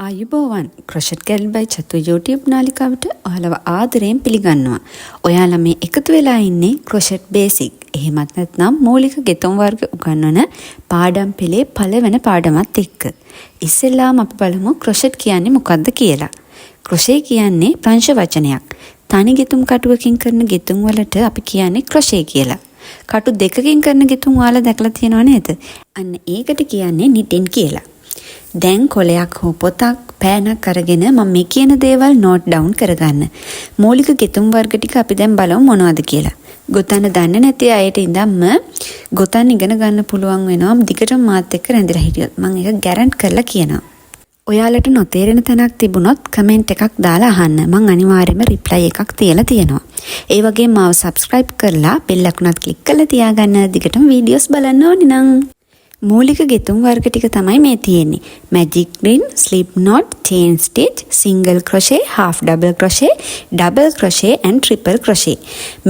ආයුබෝවන් ක්‍රොෂට් ගර්ල් බයි චතු YouTube නාලිකාවට ඔයාලව ආදරයෙන් පිළිගන්නවා. ඔයාලා මේ එකතු වෙලා ඉන්නේ ක්‍රොෂට් බේසික්. එහෙමත් නැත්නම් මූලික ගෙතුම් වර්ග උගන්වන පාඩම් පෙළේ පළවෙනි පාඩමත් එක්ක. ඉස්සෙල්ලාම අපි බලමු ක්‍රොෂට් කියන්නේ මොකක්ද කියලා. ක්‍රොෂේ කියන්නේ ප්‍රංශ වචනයක්. තනි ගෙතුම් කටුවකින් කරන ගෙතුම් වලට අපි කියන්නේ ක්‍රොෂේ කියලා. කටු දෙකකින් කරන ගෙතුම් ඔයාලා දැකලා තියෙනව නේද? අන්න ඒකට කියන්නේ නිටින් කියලා. දැන් කොලයක් හෝ පොතක් පෑනක් අරගෙන මම මේ කියන දේවල් නෝට් ඩවුන් කරගන්න. මූලික ගෙතුම් වර්ග ටික අපි දැන් බලමු මොනවද කියලා. ගොතන්න දන්නේ නැති අයට ඉඳන්ම ගොතන්න ඉගෙන ගන්න පුළුවන් වෙනවා. දිගටම මාත් එක්ක රැඳිලා හිටියොත් මම ඒක ගැරන්ට් කරලා කියනවා. ඔයාලට නොතේරෙන තැනක් තිබුණොත් කමෙන්ට් එකක් දාලා අහන්න. මම අනිවාර්යයෙන්ම රිප්ලයි එකක් තියලා තියෙනවා. ඒ වගේම මාව සබ්ස්ක්‍රයිබ් කරලා බෙල් අකුණත් ක්ලික් කරලා තියාගන්න. දිගටම වීඩියෝස් බලන්න ඕනේ නම්. මූලික ගෙතුම් වර්ග ටික තමයි මේ තියෙන්නේ. magic ring, slip knot, chain stitch, single crochet, half double crochet, double crochet and triple crochet.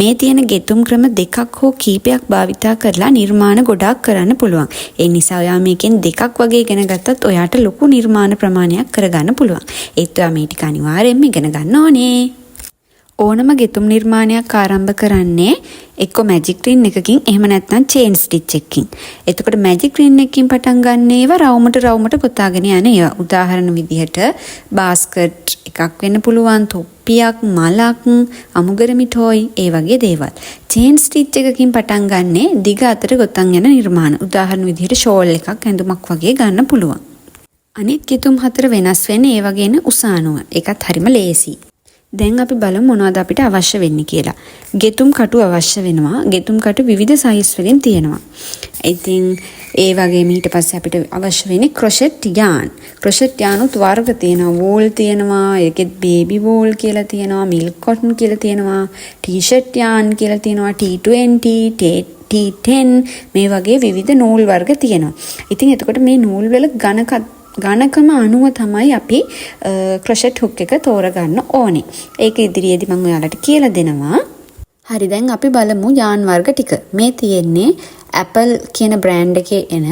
මේ තියෙන ගෙතුම් ක්‍රම දෙකක් හෝ කීපයක් භාවිතා කරලා නිර්මාණ ගොඩාක් කරන්න පුළුවන්. ඒ නිසා ඔයා මේකෙන් දෙකක් වගේ ඉගෙන ගත්තත් ඔයාට ලොකු නිර්මාණ ප්‍රමාණයක් කරගන්න පුළුවන්. ඒත් ඔයා මේ ටික අනිවාර්යයෙන්ම ඉගෙන ගන්න ඕනේ. ඕනම ගෙතුම් නිර්මාණයක් ආරම්භ කරන්නේ එක්ක මැජික් රින් එකකින් එහෙම නැත්නම් චේන් ස්ටිච් එකකින්. එතකොට මැජික් රින් එකකින් පටන් ගන්න ඒවා රවුමට ගොතාගෙන යන ඒවා. උදාහරණ විදිහට බාස්කට් එකක් වෙන්න පුළුවන්, තොප්පියක්, මලක්, අමුගරමි ටෝයි ඒ වගේ දේවල්. චේන් ස්ටිච් එකකින් පටන් ගන්නේ දිග අතර ගොතන් යන නිර්මාණ. උදාහරණ විදිහට ෂෝල් එකක් ඇඳුමක් වගේ ගන්න පුළුවන්. අනිත් ගෙතුම් හතර වෙනස් වෙන්නේ ඒ වගේන උසානුව. ඒකත් හරිම ලේසි. දැන් අපි බලමු මොනවද අපිට අවශ්‍ය වෙන්නේ කියලා. ගෙතුම් කටු අවශ්‍ය වෙනවා. ගෙතුම් කටු විවිධ සයිස් වලින් තියෙනවා. ඉතින් ඒ වගේම ඊට පස්සේ අපිට අවශ්‍ය වෙන්නේ ක්‍රොෂට් යාන්. ක්‍රොෂට් යානුත් වර්ග තියෙනවා. වූල් තියෙනවා, ඒකෙත් බේබි වූල් කියලා තියෙනවා, මිල්ක් කොටන් කියලා තියෙනවා, ටී-ෂර්ට් යාන් කියලා තියෙනවා, T20, T10 මේ වගේ විවිධ නූල් වර්ග තියෙනවා. ඉතින් එතකොට මේ නූල් වල ගණකම අනුව තමයි අපි ක්‍රොෂට් හුක් එක තෝරගන්න ඕනේ. ඒක ඉදිරියේදී මම ඔයාලට කියලා දෙනවා. හරි, දැන් අපි බලමු යාන් වර්ග ටික. මේ තියෙන්නේ Apple කියන බ්‍රෑන්ඩ් එකේ එන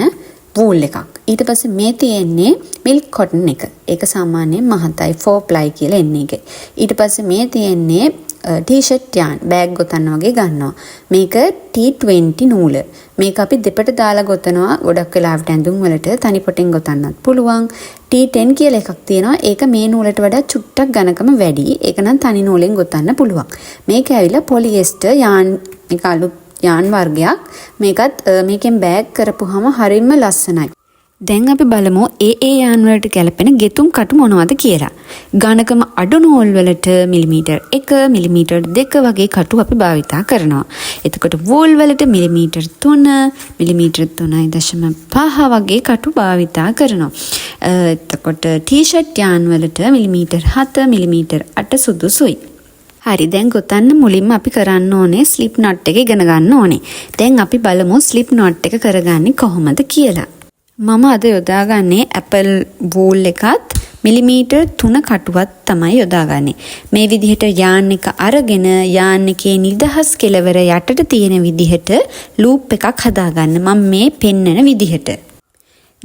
වූල් එකක්. ඊට පස්සේ මේ තියෙන්නේ මිල්ක් කොටන් එක. ඒක සාමාන්‍යයෙන් මහතයි 4 ply කියලා එන්නේ එක. ඊට පස්සේ මේ තියෙන්නේ ටී-ෂර්ට් යාන් බෑග් ගොතන්න වගේ ගන්නවා. මේක T20 නූල. මේක අපි දෙපට දාලා ගොතනවා. ගොඩක් වෙලාවට ඇඳුම් වලට තනි පොටෙන් ගොතන්නත් පුළුවන්. T10 කියලා එකක් තියෙනවා. ඒක මේ නූලට වඩා චුට්ටක් ඝනකම වැඩි. ඒක නම් තනි නූලෙන් ගොතන්න පුළුවන්. මේක ඇවිල්ලා පොලිඑස්ටර් යාන් එක අලුත් යාන් වර්ගයක්. මේකත් මේකෙන් බෑග් කරපුවාම හරිම ලස්සනයි. දැන් අපි බලමු ඒ යාන් වලට ගැලපෙන ගෙතුම් කටු මොනවද කියලා. ඝනකම අඩු නූල් වලට මිලිමීටර් 1, මිලිමීටර් 2 වගේ කටු අපි භාවිතා කරනවා. එතකොට වූල් වලට මිලිමීටර් 3, මිලිමීටර් 3.5 වගේ කටු භාවිතා කරනවා. එතකොට ටී-ෂර්ට් යාන් වලට මිලිමීටර් 7, මිලිමීටර් 8 සුදුසුයි. හරි, දැන් ගොතන්න මුලින්ම අපි කරන්න ඕනේ ස්ලිප් knot එක ඉගෙන ගන්න ඕනේ. දැන් අපි බලමු ස්ලිප් knot එක කරගන්නේ කොහොමද කියලා. මම අද යොදාගන්නේ Apple වූල් එකත් මිලිමීටර් 3 කටුවත් තමයි යොදාගන්නේ. මේ විදිහට යාන් එක අරගෙන යාන් එකේ නිදහස් කෙලවර යටට තියෙන විදිහට ලූප් එකක් හදාගන්න. මම මේ පෙන්නන විදිහට.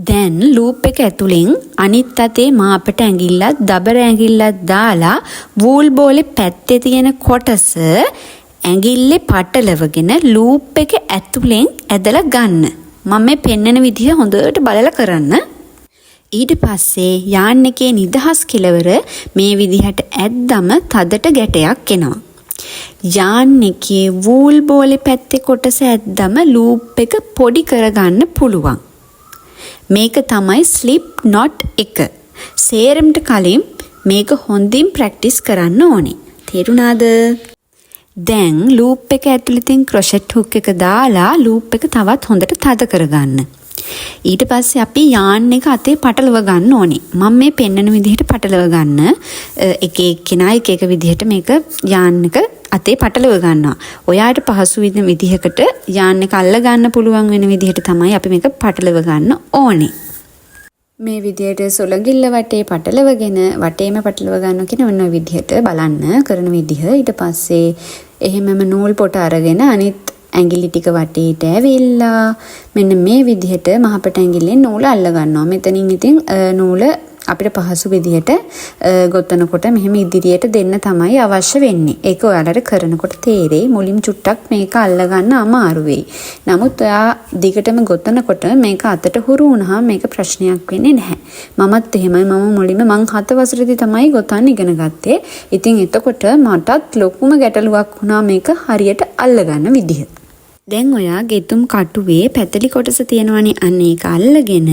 දැන් ලූප් එක ඇතුලෙන් අනිත් අතේ මාපට ඇඟිල්ලත් දබර ඇඟිල්ලත් දාලා වූල් බෝලේ පැත්තේ තියෙන කොටස ඇඟිල්ලේ පටලවගෙන ලූප් එක ඇතුලෙන් ඇදලා ගන්න. මම මේ පෙන්නන විදිහ හොඳට බලලා කරන්න. ඊට පස්සේ යාන් එකේ නිදහස් කෙලවර මේ විදිහට ඇද්දම තදට ගැටයක් එනවා. යාන් එකේ වූල් බෝලේ පැත්තේ කොටස ඇද්දම ලූප් එක පොඩි කරගන්න පුළුවන්. මේක තමයි ස්ලිප් knot එක. සේරමට කලින් මේක හොඳින් ප්‍රැක්ටිස් කරන්න ඕනේ. තේරුණාද? දැන් ලූප් එක ඇතුළතින් ක්‍රොෂට් හුක් එක දාලා ලූප් එක තවත් හොඳට තද කරගන්න. ඊට පස්සේ අපි යාන් එක අතේ පටලව ගන්න ඕනේ. මම මේ පෙන්නන විදිහට පටලව ගන්න. එක එක්කෙනා එක විදිහට මේක යාන් එක අතේ පටලව ගන්නවා. ඔයාට පහසු විදිහකට යාන් එක අල්ල ගන්න පුළුවන් වෙන විදිහට තමයි අපි මේක පටලව ගන්න ඕනේ. මේ විදිහට සොලගිල්ල වටේ පටලවගෙන වටේම පටලව ගන්න කියන ඔන්න විදිහට බලන්න කරන විදිහ. ඊට පස්සේ එහෙමම නූල් පොට අරගෙන අනිත් ඇඟිලි ටික වටේට ඇවිල්ලා මෙන්න මේ විදිහට මහපට ඇඟිල්ලෙන් නූල අල්ල ගන්නවා. මෙතනින් ඉතින් නූල අපිට පහසු විදිහට ගොතනකොට මෙහෙම ඉදිරියට දෙන්න තමයි අවශ්‍ය වෙන්නේ. ඒක ඔයාලට කරනකොට තේරෙයි මුලින් චුට්ටක් මේක අල්ලගන්න අමාරු වෙයි. නමුත් ඔයා දිගටම ගොතනකොට මේක අතට හුරු වුණාම මේක ප්‍රශ්නයක් වෙන්නේ නැහැ. මමත් එහෙමයි. මම මුලින්ම 7 වසරේදී තමයි ගොතන්න ඉගෙන ගත්තේ. ඉතින් එතකොට මටත් ලොකුම ගැටලුවක් වුණා මේක හරියට අල්ලගන්න විදිහ. දැන් ඔයා ගෙතුම් කටුවේ පැතලි කොටස තියෙනවනේ අන්න ඒක අල්ලගෙන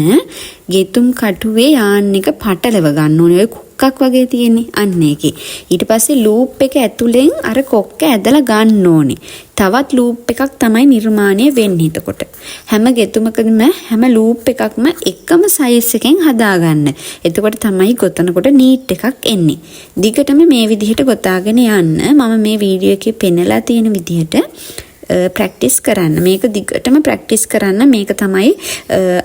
ගෙතුම් කටුවේ යාන් එක පටලව ගන්න ඕනේ. ඔය කුක්කක් වගේ තියෙන්නේ අන්න ඒකේ. ඊට පස්සේ ලූප් එක ඇතුලෙන් අර කොක්ක ඇදලා ගන්න ඕනේ. තවත් ලූප් එකක් තමයි නිර්මාණය වෙන්නේ එතකොට. හැම ගෙතුමකදම හැම ලූප් එකක්ම එකම සයිස් එකෙන් හදාගන්න. එතකොට තමයි ගොතනකොට නීට් එකක් එන්නේ. දිගටම මේ විදිහට ගොතාගෙන යන්න. මම මේ වීඩියෝ එකේ පෙන්නලා තියෙන විදිහට ප්‍රැක්ටිස් කරන්න. මේක දිගටම ප්‍රැක්ටිස් කරන්න. මේක තමයි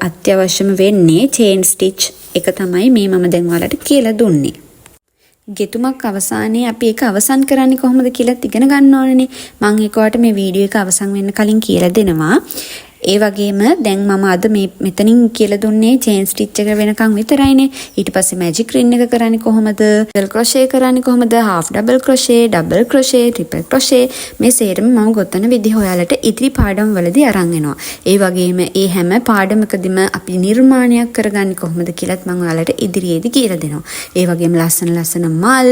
අත්‍යවශ්‍යම වෙන්නේ. චේන් ස්ටිච් එක තමයි මේ මම දැන් ඔයාලට කියලා දුන්නේ. ගෙතුමක් අවසානයේ අපි ඒක අවසන් කරන්නේ කොහොමද කියලා ඉගෙන ගන්න ඕනනේ. මම ඒක ඔයාලට මේ වීඩියෝ එක අවසන් වෙන්න කලින් කියලා දෙනවා. ඒ වගේම දැන් මම අද මේ මෙතනින් කියලා දුන්නේ චේන් ස්ටිච් එක වෙනකන් විතරයිනේ. ඊට පස්සේ මැජික් රින් එක කරන්නේ කොහොමද? ඩබල් ක්‍රොෂේ කරන්නේ කොහොමද? Half double crochet, double crochet, triple crochet මේ සේරම මම ගොතන විදිහ ඔයාලට ඉදිරි පාඩම් වලදී අරන් එනවා. ඒ වගේම ඒ හැම පාඩමකදීම අපි නිර්මාණයක් කරගන්නේ කොහොමද කියලාත් මම ඔයාලට ඉදිරියේදී කියලා දෙනවා. ඒ වගේම ලස්සන මල්,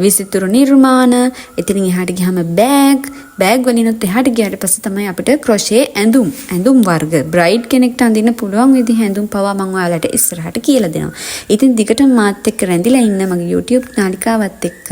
විසිතුරු නිර්මාණ, ඉතින් එහාට ගියාම බෑග් වලිනුත් එහාට ගියාට පස්සේ තමයි අපිට ක්‍රොෂේ ඇඳුම් වර්ග බ්‍රයිඩ් කෙනෙක්ට අඳින්න පුළුවන් විදිහ ඇඳුම් පවා මම ඔයාලට ඉස්සරහට කියලා දෙනවා. ඉතින් දිගටම මාත් එක්ක රැඳිලා ඉන්න මගේ YouTube නාලිකාවත් එක්ක.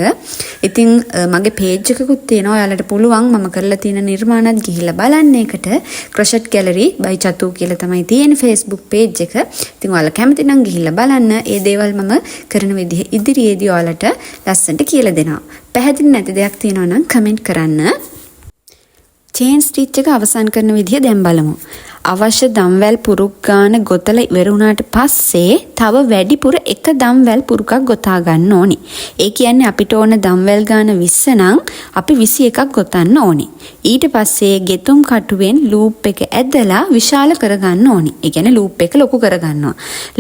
ඉතින් මගේ page එකකුත් තියෙනවා. ඔයාලට පුළුවන් මම කරලා තියෙන නිර්මාණات ගිහිල්ලා බලන්න. ඒකට crochet gallery by chatu කියලා තමයි තියෙන Facebook page එක. ඉතින් ඔයාලා කැමති නම් ගිහිල්ලා බලන්න. ඒ දේවල් මම කරන විදිහ ඉදිරියේදී ඔයාලට ලස්සනට කියලා දෙනවා. පැහැදිලි නැති දෙයක් තියෙනවා නම් comment කරන්න. චේන් ස්ටිච් එක අවසන් කරන විදිහ දැන් බලමු. අවශ්‍ය දම්වැල් පුරුක් ගාන ගොතලා ඉවර වුණාට පස්සේ තව වැඩිපුර එක දම්වැල් පුරුකක් ගොතා ගන්න ඕනේ. ඒ කියන්නේ අපිට ඕන දම්වැල් ගාන 20 නම් අපි 21ක් ගොතන්න ඕනේ. ඊට පස්සේ ගෙතුම් කටුවෙන් ලූප් එක ඇදලා විශාල කරගන්න ඕනේ. ඒ කියන්නේ ලූප් එක ලොකු කරගන්නවා.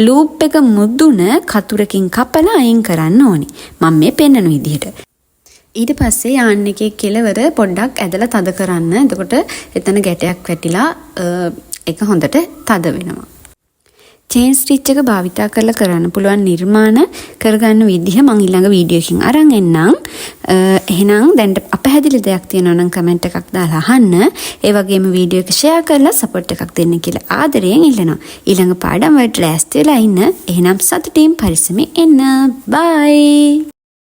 ලූප් එක මුදුන කතුරකින් කපලා අයින් කරන්න ඕනේ. මම මේ පෙන්නන විදිහට. ඊට පස්සේ යාන් එකේ කෙලවර පොඩ්ඩක් ඇදලා තද කරන්න. එතකොට එතන ගැටයක් වැටිලා ඒක හොඳට තද වෙනවා. චේන් ස්ටිච් එක භාවිතා කරලා කරන්න පුළුවන් නිර්මාණ කරගන්න විදිහ මම ඊළඟ වීඩියෝ එකකින් අරන් එන්නම්. එහෙනම් දැන් අපහැදිලි දෙයක් තියෙනවා නම් කමෙන්ට් එකක් දාලා අහන්න. ඒ වගේම වීඩියෝ එක ෂෙයා කරලා සපෝට් එකක් දෙන්න කියලා ආදරයෙන් ඉල්ලනවා. ඊළඟ පාඩම් වලට ලෑස්ති වෙලා ඉන්න. එහෙනම් සතුටින් පරිස්සමෙන් එන්න. බයි.